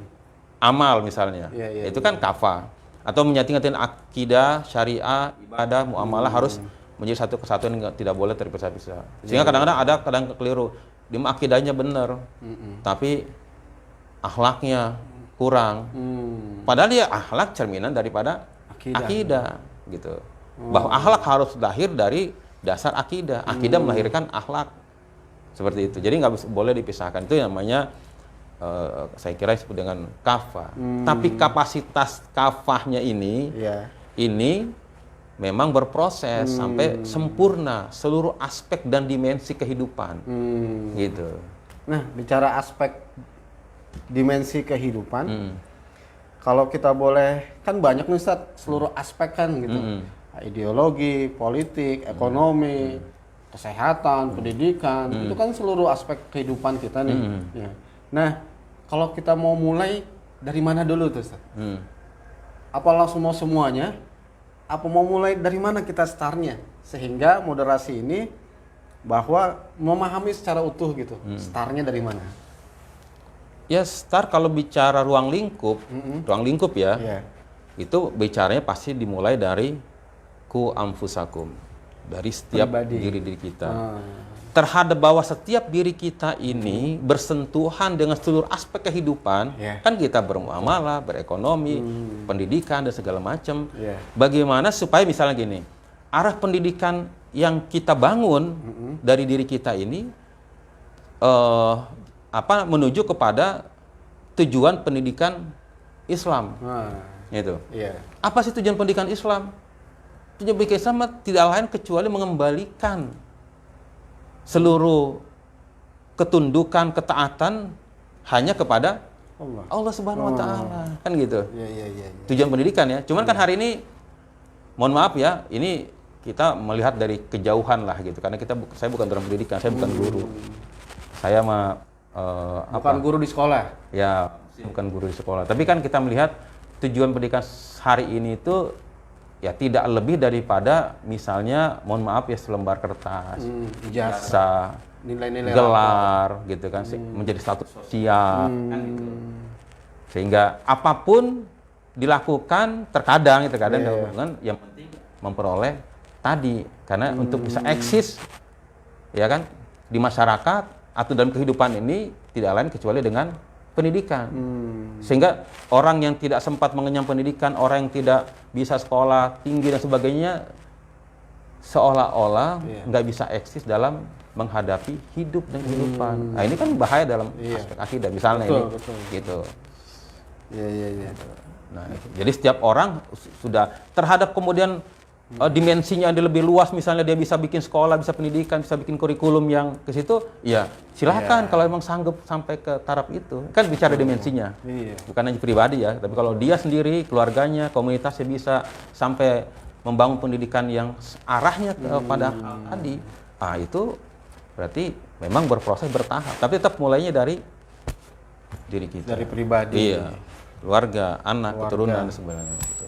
amal misalnya. Itu kan kafah. Atau menyatukan akidah, syariah, ibadah, muamalah harus menjadi satu kesatuan yang tidak boleh terpisah-pisah. Sehingga kadang-kadang ada keliru. Di akidahnya benar, tapi akhlaknya kurang. Padahal dia akhlak cerminan daripada akidah gitu. Bahwa akhlak harus lahir dari dasar akidah. Akidah melahirkan akhlak. Seperti itu. Jadi nggak boleh dipisahkan. Itu namanya saya kira disebut dengan kafah. Tapi kapasitas kafahnya ini memang berproses sampai sempurna seluruh aspek dan dimensi kehidupan. Gitu. Nah, bicara aspek dimensi kehidupan, kalau kita boleh, kan banyak nih Ustaz, seluruh aspek kan gitu. Ideologi, politik, ekonomi, kesehatan, pendidikan, itu kan seluruh aspek kehidupan kita nih. Ya. Nah, kalau kita mau mulai dari mana dulu tuh Ustaz? Apa langsung mau semuanya? Apa mau mulai dari mana kita startnya? Sehingga moderasi ini bahwa memahami secara utuh gitu. Startnya dari mana? Ya start kalau bicara ruang lingkup ya, itu bicaranya pasti dimulai dari ku anfusakum, dari setiap diri kita. Terhadap bahwa setiap diri kita ini bersentuhan dengan seluruh aspek kehidupan, kan kita bermuamalah, berekonomi, pendidikan dan segala macam. Bagaimana supaya misalnya gini, arah pendidikan yang kita bangun dari diri kita ini menuju kepada tujuan pendidikan Islam. Itu. Apa sih tujuan pendidikan Islam? Tujuan pendidikan Islam tidak lain kecuali mengembalikan seluruh ketundukan, ketaatan hanya kepada Allah Subhanahu wa taala. Kan gitu. Tujuan pendidikan ya. Cuman kan hari ini mohon maaf ya, ini kita melihat dari kejauhan lah gitu. Karena saya bukan dalam pendidikan, saya bukan guru. Saya bukan guru di sekolah. Ya, bukan guru di sekolah. Tapi kan kita melihat tujuan pendidikan hari ini itu ya tidak lebih daripada misalnya mohon maaf ya selembar kertas, ijazah, nilai-nilai gelar gitu kan, menjadi status sosial kan gitu. Sehingga apapun dilakukan terkadang yang penting memperoleh tadi, karena untuk bisa eksis ya kan di masyarakat atau dalam kehidupan ini tidak lain kecuali dengan pendidikan. Sehingga orang yang tidak sempat mengenyam pendidikan, orang yang tidak bisa sekolah tinggi dan sebagainya, seolah-olah nggak bisa eksis dalam menghadapi hidup dan kehidupan. Nah ini kan bahaya dalam aspek akidah misalnya. Betul. Gitu. Nah, jadi setiap orang sudah terhadap kemudian dimensinya ada lebih luas, misalnya dia bisa bikin sekolah, bisa pendidikan, bisa bikin kurikulum yang ke situ, ya silakan kalau emang sanggup sampai ke taraf itu. Kan bicara dimensinya, bukan hanya pribadi ya, tapi kalau dia sendiri, keluarganya, komunitasnya bisa sampai membangun pendidikan yang arahnya kepada tadi, itu berarti memang berproses bertahap, tapi tetap mulainya dari diri kita. Dari pribadi. Iya, keluarga, anak, keturunan dan sebagainya. Gitu.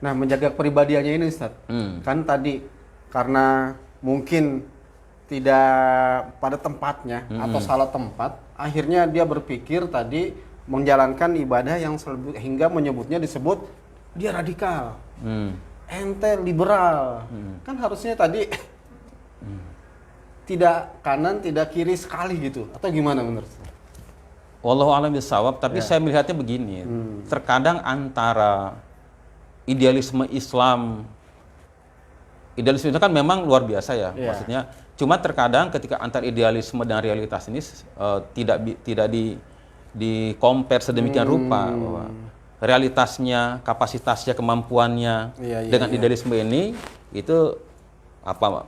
Nah, menjaga kepribadiannya ini Ustaz, kan tadi karena mungkin tidak pada tempatnya atau salah tempat, akhirnya dia berpikir tadi menjalankan ibadah yang hingga disebut dia radikal, ente liberal, kan harusnya tadi tidak kanan tidak kiri sekali gitu, atau gimana menurut Ustaz? Wallahu a'lam bishawab, tapi saya melihatnya begini, terkadang antara idealisme Islam itu kan memang luar biasa ya, maksudnya cuma terkadang ketika antar idealisme dan realitas ini tidak di compare sedemikian rupa, bahwa realitasnya, kapasitasnya, kemampuannya dengan idealisme ini itu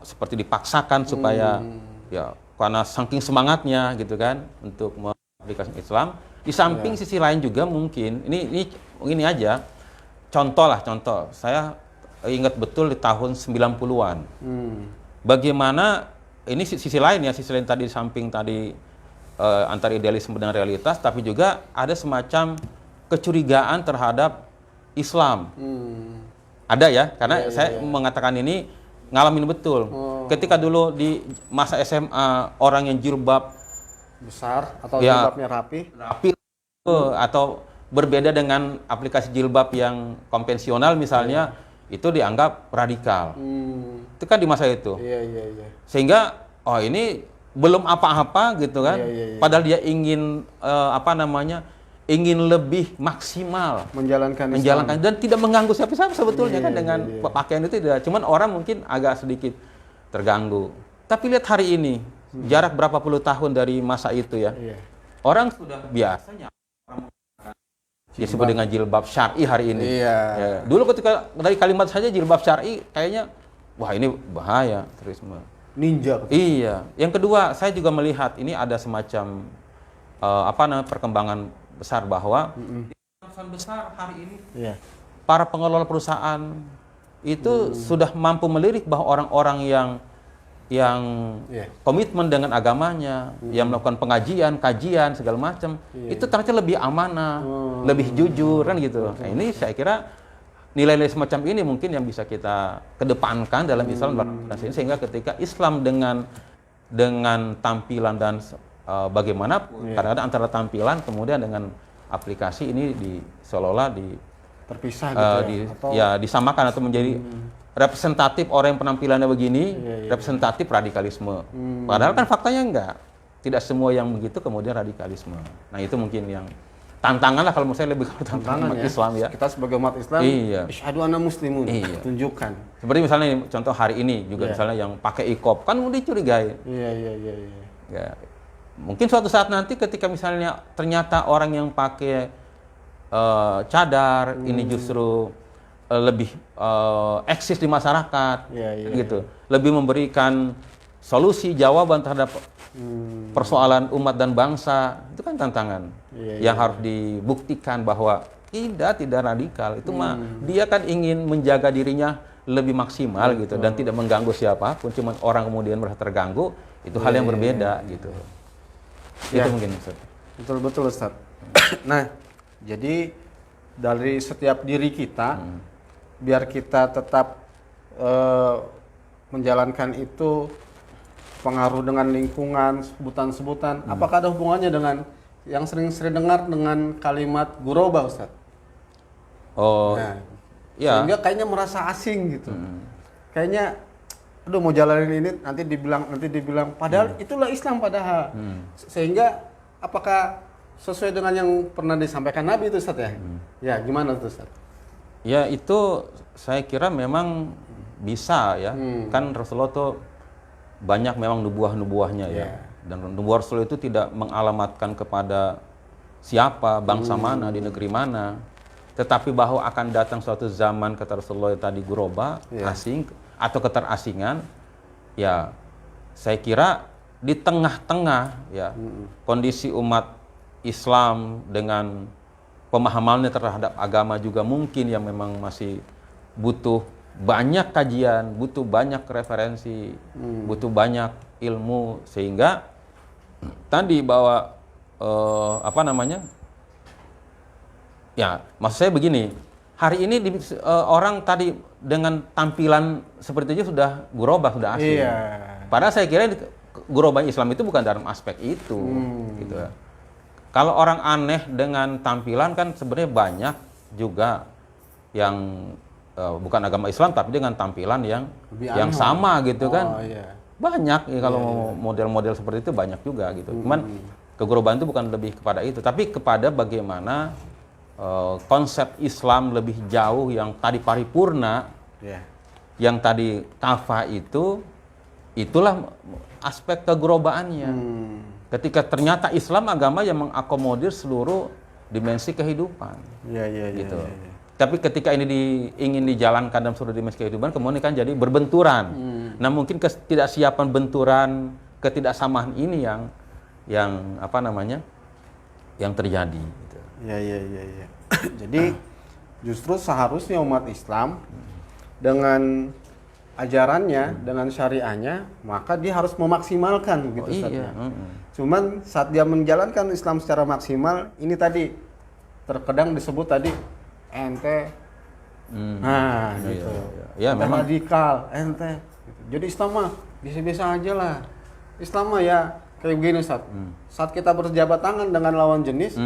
seperti dipaksakan supaya ya karena saking semangatnya gitu kan untuk mengaplikasikan Islam. Di samping sisi lain juga mungkin ini aja contoh, saya ingat betul di tahun 90-an. Bagaimana ini sisi lain ya, sisi lain tadi samping tadi antara idealisme dengan realitas, tapi juga ada semacam kecurigaan terhadap Islam. Ada ya, karena saya mengatakan ini ngalamin betul. Ketika dulu di masa SMA orang yang jilbab besar atau ya, jilbabnya rapi atau berbeda dengan aplikasi jilbab yang konvensional misalnya, itu dianggap radikal. Itu kan di masa itu. Sehingga oh ini belum apa-apa gitu kan. Padahal dia ingin ingin lebih maksimal menjalankan dan tidak mengganggu siapa-siapa sebetulnya kan dengan pakaian itu tidak. Cuman orang mungkin agak sedikit terganggu. Tapi lihat hari ini, jarak berapa puluh tahun dari masa itu ya. Orang sudah biasanya disebut dengan jilbab syar'i hari ini. Ya. Dulu ketika dari kalimat saja jilbab syar'i kayaknya wah ini bahaya terorisme. Ninja. Iya. Yang kedua, saya juga melihat ini ada semacam perkembangan besar bahwa di perusahaan besar hari ini para pengelola perusahaan itu sudah mampu melirik bahwa orang-orang yang komitmen dengan agamanya, yang melakukan pengajian, kajian segala macam, itu ternyata lebih amanah, lebih jujur kan gitu. Nah, ini saya kira nilai-nilai semacam ini mungkin yang bisa kita kedepankan dalam Islam sehingga ketika Islam dengan tampilan dan bagaimanapun kadang-kadang antara tampilan kemudian dengan aplikasi ini seolah-olah terpisah gitu disamakan atau menjadi representatif orang yang penampilannya begini, representatif radikalisme. Padahal kan faktanya enggak. Tidak semua yang begitu kemudian radikalisme. Nah, itu mungkin yang tantangan lah kalau menurut saya lebih tantangan umat Islam ya. Kita sebagai umat Islam, asyhadu anna muslimun, tunjukkan. Seperti misalnya contoh hari ini juga misalnya yang pakai iqab kan dicurigai. Ya. Mungkin suatu saat nanti ketika misalnya ternyata orang yang pakai cadar ini justru lebih eksis di masyarakat, gitu, lebih memberikan solusi jawaban terhadap persoalan umat dan bangsa, itu kan tantangan yang harus dibuktikan bahwa tidak radikal. Itu mah dia kan ingin menjaga dirinya lebih maksimal gitu dan tidak mengganggu siapapun. Cuman orang kemudian merasa terganggu, itu hal yang berbeda gitu. Itu mungkin Ustaz. Betul Ustaz. Nah, jadi dari setiap diri kita biar kita tetap menjalankan itu, pengaruh dengan lingkungan, sebutan-sebutan, apakah ada hubungannya dengan yang sering-sering dengar dengan kalimat guroba, Ustaz? Sehingga kayaknya merasa asing gitu. Kayaknya aduh mau jalanin ini nanti dibilang padahal itulah Islam padahal. Sehingga apakah sesuai dengan yang pernah disampaikan Nabi itu, Ustaz ya? Ya, gimana tuh, Ustaz? Ya, itu saya kira memang bisa ya. Kan Rasulullah tuh banyak memang nubuah-nubuahnya ya. Dan nubuah Rasul itu tidak mengalamatkan kepada siapa, bangsa mana, di negeri mana. Tetapi bahwa akan datang suatu zaman, kata Rasulullah tadi, guroba, asing, atau keterasingan, ya saya kira di tengah-tengah ya kondisi umat Islam dengan pemahamannya terhadap agama juga mungkin yang memang masih butuh banyak kajian, butuh banyak referensi, butuh banyak ilmu, sehingga tadi bahwa ya maksud saya begini, hari ini orang tadi dengan tampilan seperti itu sudah gurobah, sudah asing. Padahal saya kira gurobah Islam itu bukan dalam aspek itu, gitu. Kalau orang aneh dengan tampilan kan sebenarnya banyak juga yang bukan agama Islam tapi dengan tampilan yang sama gitu kan. Banyak ya, kalau model-model seperti itu banyak juga gitu. Cuman kegurobahan itu bukan lebih kepada itu, tapi kepada bagaimana konsep Islam lebih jauh yang tadi paripurna, yang tadi kafah itulah aspek kegurobaannya. Ketika ternyata Islam agama yang mengakomodir seluruh dimensi kehidupan, gitu. Tapi ketika ini ingin dijalankan dalam seluruh dimensi kehidupan, kemudian kan jadi berbenturan. Nah, mungkin ketidaksiapan benturan, ketidaksamaan ini yang terjadi. Gitu. Jadi justru seharusnya umat Islam dengan ajarannya dengan syariahnya, maka dia harus memaksimalkan gitu Ustaz. Iya. Cuman saat dia menjalankan Islam secara maksimal, ini tadi terkadang disebut tadi ente, nah gitu, Ya, memang radikal, ente. Gitu. Jadi Islam mah biasa-biasa aja lah. Islam mah ya kayak begini Ustaz. Saat kita berjabat tangan dengan lawan jenis,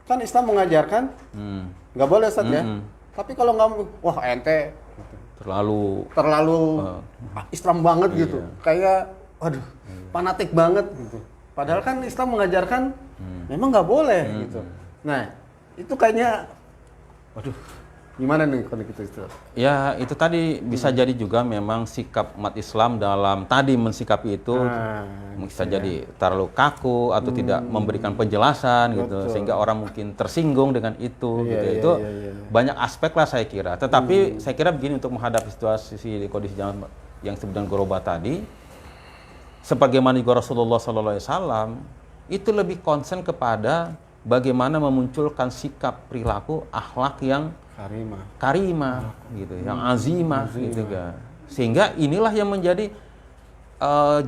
kan Islam mengajarkan nggak boleh Ustaz ya. Tapi kalau nggak, wah ente terlalu Islam banget gitu, kayak waduh fanatik banget gitu. Padahal kan Islam mengajarkan memang nggak boleh gitu. Nah itu kayaknya, waduh gimana nih kalau gitu itu? Ya itu tadi bisa jadi juga memang sikap umat Islam dalam tadi mensikapi itu bisa jadi terlalu kaku atau tidak memberikan penjelasan gitu, sehingga orang mungkin tersinggung dengan itu gitu. Itu banyak aspek lah saya kira. Tetapi saya kira begini, untuk menghadapi situasi kondisi yang sebenarnya goroba tadi, sebagaimana juga Rasulullah SAW itu lebih konsen kepada bagaimana memunculkan sikap perilaku akhlak yang karimah gitu, yang azimah gitu kan. Sehingga inilah yang menjadi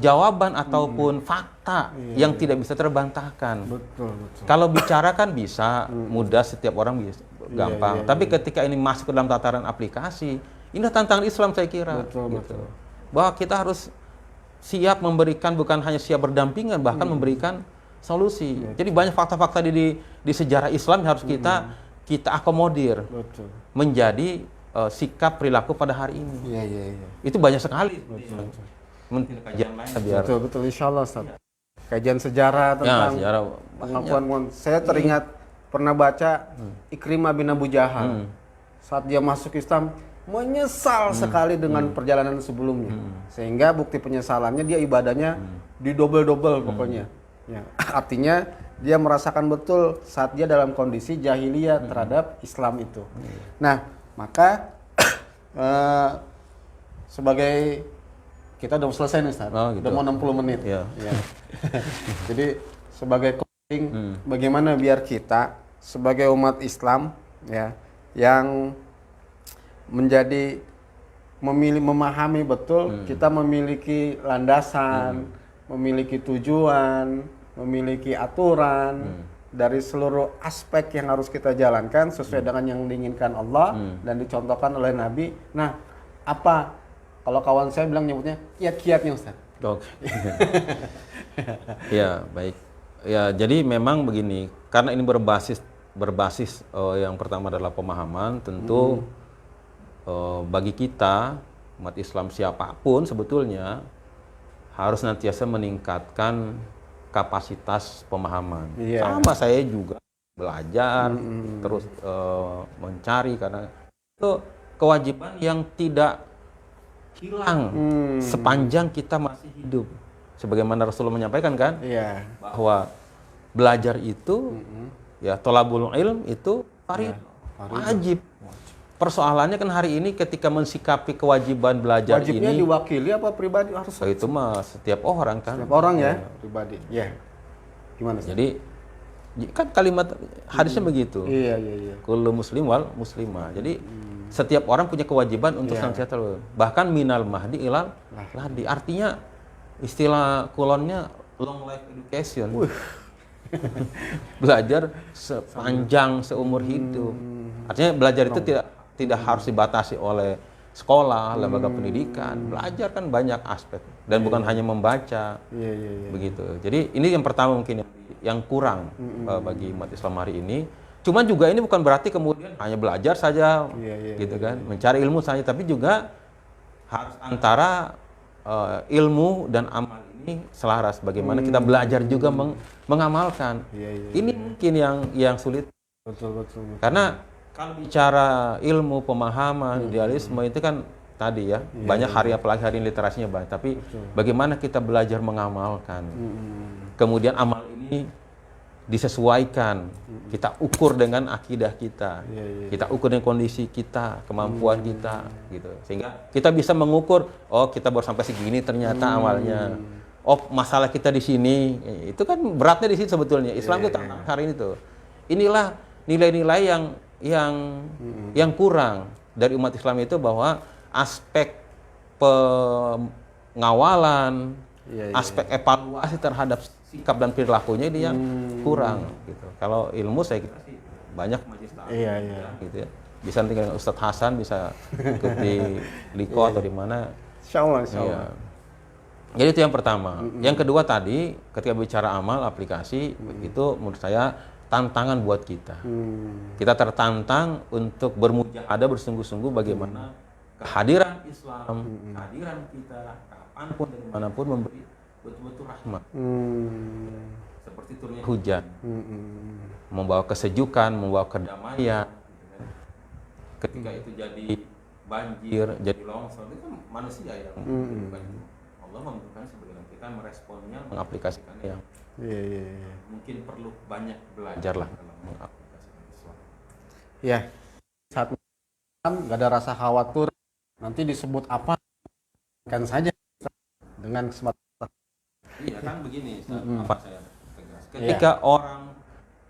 jawaban ataupun fakta yang tidak bisa terbantahkan. Betul. Kalau bicara kan bisa mudah, setiap orang bisa gampang. Tapi ketika ini masuk ke dalam tataran aplikasi, inilah tantangan Islam saya kira. Betul. Bahwa kita harus siap memberikan, bukan hanya siap berdampingan, bahkan memberikan solusi. Jadi banyak fakta-fakta di sejarah Islam yang harus kita akomodir menjadi sikap perilaku pada hari ini. Itu banyak sekali. Menteri kajian lain biar. Betul, insya Allah Ustaz. Kajian sejarah tentang pengakuan. Saya teringat pernah baca Ikrimah bin Abu Jahal. Saat dia masuk Islam, menyesal sekali dengan perjalanan sebelumnya. Sehingga bukti penyesalannya dia ibadahnya didobel-dobel pokoknya. Ya, artinya dia merasakan betul saat dia dalam kondisi jahiliyah terhadap Islam itu. Nah, maka sebagai kita udah selesai nih Ustaz, gitu. udah mau 60 menit. Ya. Jadi sebagai closing, bagaimana biar kita sebagai umat Islam ya yang menjadi memahami betul kita memiliki landasan, memiliki tujuan, memiliki aturan dari seluruh aspek yang harus kita jalankan sesuai dengan yang diinginkan Allah dan dicontohkan oleh Nabi. Nah, apa kalau kawan saya bilang nyebutnya kiat-kiatnya Ustaz? Oke. Ya, baik. Ya, jadi memang begini, karena ini berbasis yang pertama adalah pemahaman, tentu bagi kita umat Islam siapapun sebetulnya harus nantiasa meningkatkan kapasitas pemahaman. Sama saya juga belajar, terus mencari, karena itu kewajiban yang tidak hilang sepanjang kita masih hidup. Sebagaimana Rasulullah menyampaikan kan, bahwa belajar itu, ya tolabul ilm itu wajib. Persoalannya kan hari ini ketika mensikapi kewajiban belajar wajibnya ini, diwakili apa pribadi harus? Itu mah setiap orang kan. Setiap orang ya, pribadi. Ya. Gimana sih? Jadi kan kalimat hadisnya begitu. Iya. Kullu muslim wal muslimah. Jadi setiap orang punya kewajiban untuk senantiasa, bahkan minal mahdi ilal lahdi. Artinya istilah kulonnya long life education. Belajar sepanjang seumur hidup. Artinya belajar itu tidak harus dibatasi oleh sekolah, lembaga pendidikan. Belajar kan banyak aspek dan bukan hanya membaca. Begitu. Jadi ini yang pertama mungkin yang kurang bagi umat Islam hari ini. Cuman juga ini bukan berarti kemudian hanya belajar saja, gitu kan, mencari ilmu saja, tapi juga harus antara ilmu dan amal ini selaras. Bagaimana kita belajar juga mengamalkan. Ini mungkin yang sulit. Betul. Karena kalau bicara ilmu, pemahaman, idealisme itu kan tadi ya, banyak hari, apalagi hari ini literasinya banyak. Tapi bagaimana kita belajar mengamalkan. Kemudian amal ini disesuaikan, kita ukur dengan akidah kita, kita ukur dengan kondisi kita, kemampuan kita, gitu. Sehingga kita bisa mengukur, oh kita baru sampai segini ternyata amalnya. Oh masalah kita di sini, itu kan beratnya di sini sebetulnya. Islam itu hari ini tuh. Inilah nilai-nilai yang kurang dari umat Islam itu, bahwa aspek pengawalan, Iya, aspek evaluasi terhadap sikap dan perilakunya ini yang kurang gitu. Kalau ilmu saya kira sih banyak majelis taklim Iya. gitu ya. Bisa nanti dengan Ustadz Hasan bisa ikut di Liko atau di mana. Insyaallah. Iya. Jadi itu yang pertama. Yang kedua tadi ketika bicara amal aplikasi itu menurut saya tantangan buat kita. Kita tertantang untuk bermujahadah bersungguh-sungguh bagaimana kehadiran Islam, kehadiran kita kapanpun dan dimanapun memberi betul-betul rahmat. Seperti turunnya hujan, membawa kesejukan, membawa kedamaian. Ketika itu jadi banjir, jadi longsor, itu kan manusia yang membutuhkan itu. Allah membutuhkan sebagian kita meresponnya, mengaplikasikannya yang mungkin perlu banyak belajar lah dalam mengaplikasikan Islam. Ya, saat nggak ada rasa khawatir nanti disebut apa kan saja dengan kesempatan. Iya kan begini, apa saya tegas. Ketika orang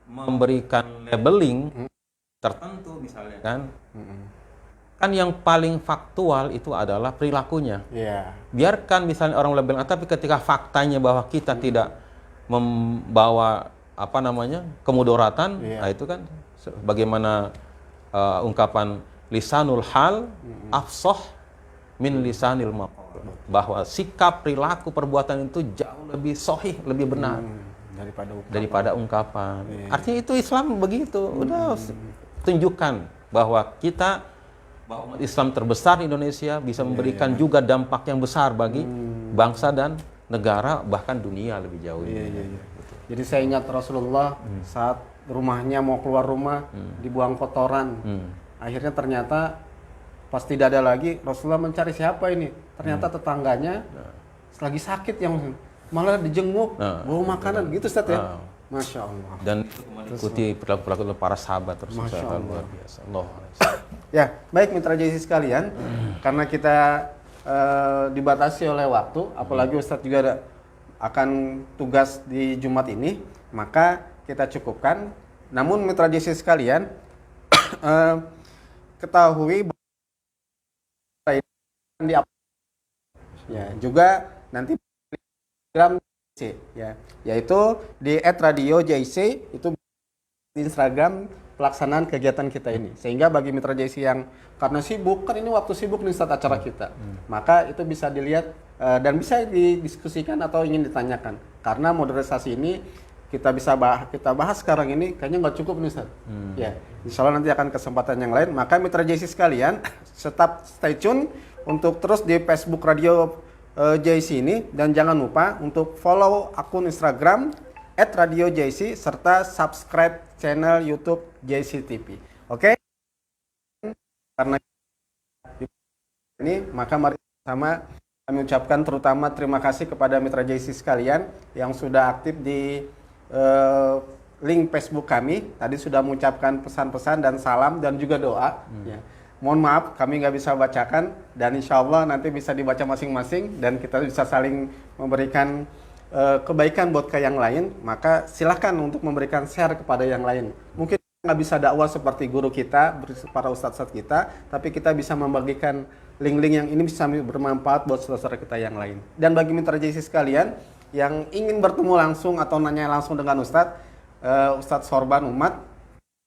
memberikan labeling tertentu misalnya kan yang paling faktual itu adalah perilakunya. Biarkan misalnya orang labeling, tapi ketika faktanya bahwa kita tidak membawa kemudoratan, nah itu kan bagaimana ungkapan lisanul hal afsah min lisanil maqal, bahwa sikap, perilaku, perbuatan itu jauh lebih sahih, lebih benar daripada ungkapan. Artinya itu Islam begitu. Udah tunjukkan bahwa umat Islam terbesar di Indonesia bisa memberikan juga dampak yang besar bagi bangsa dan negara, bahkan dunia lebih jauh. Jadi saya ingat Rasulullah saat rumahnya mau keluar rumah dibuang kotoran. Akhirnya ternyata pas tidak ada lagi, Rasulullah mencari siapa ini. Ternyata tetangganya lagi sakit yang malah dijenguk, bawa makanan gitu Ustaz ya. Masya Allah. Dan itu mengikuti perilaku para sahabat terus luar biasa. Ya, baik mitra JC sekalian, karena kita dibatasi oleh waktu, apalagi Ustadz juga akan tugas di Jumat ini, maka kita cukupkan. Namun mitra JC sekalian, ketahui juga nanti Instagram ya, yaitu di @radio_jc itu di Instagram pelaksanaan kegiatan kita ini. Sehingga bagi mitra JC yang karena sibuk, kan ini waktu sibuk nih saat acara kita, maka itu bisa dilihat dan bisa didiskusikan atau ingin ditanyakan. Karena modernisasi ini kita bahas sekarang ini kayaknya nggak cukup nih Ustaz. Ya, insya Allah nanti akan kesempatan yang lain. Maka mitra JC sekalian, tetap stay tune untuk terus di Facebook Radio JC ini, dan jangan lupa untuk follow akun Instagram @radio_jc serta subscribe channel YouTube JC TV. Oke? Karena ini maka mari sama kami ucapkan terutama terima kasih kepada mitra JC sekalian yang sudah aktif di link Facebook kami. Tadi sudah mengucapkan pesan-pesan dan salam dan juga doa. Ya. Mohon maaf kami nggak bisa bacakan, dan insya Allah nanti bisa dibaca masing-masing dan kita bisa saling memberikan kebaikan buat ke yang lain. Maka silakan untuk memberikan share kepada yang lain. Mungkin nggak bisa dakwah seperti guru kita, para ustadz kita, tapi kita bisa membagikan link-link yang ini bisa bermanfaat buat saudara kita yang lain. Dan bagi mitra JC sekalian yang ingin bertemu langsung atau nanya langsung dengan Ustadz Sorban Umat,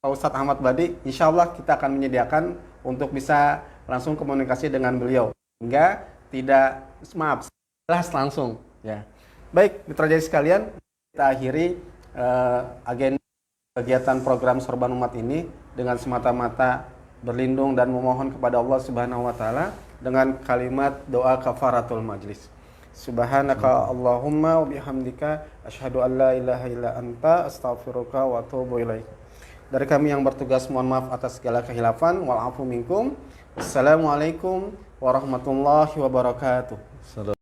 Ustadz Ahmad Badi, insya Allah kita akan menyediakan untuk bisa langsung komunikasi dengan beliau, hingga tidak jelas langsung. Ya. Baik, mitra JC sekalian, kita akhiri agenda kegiatan program Sorban Umat ini dengan semata-mata berlindung dan memohon kepada Allah Subhanahu wa taala dengan kalimat doa kafaratul majlis. Subhanaka Allahumma wa bihamdika asyhadu an la ilaha illa anta astaghfiruka wa atubu ilaik. Dari kami yang bertugas mohon maaf atas segala khilafan wal afu minkum. Wassalamualaikum warahmatullahi wabarakatuh.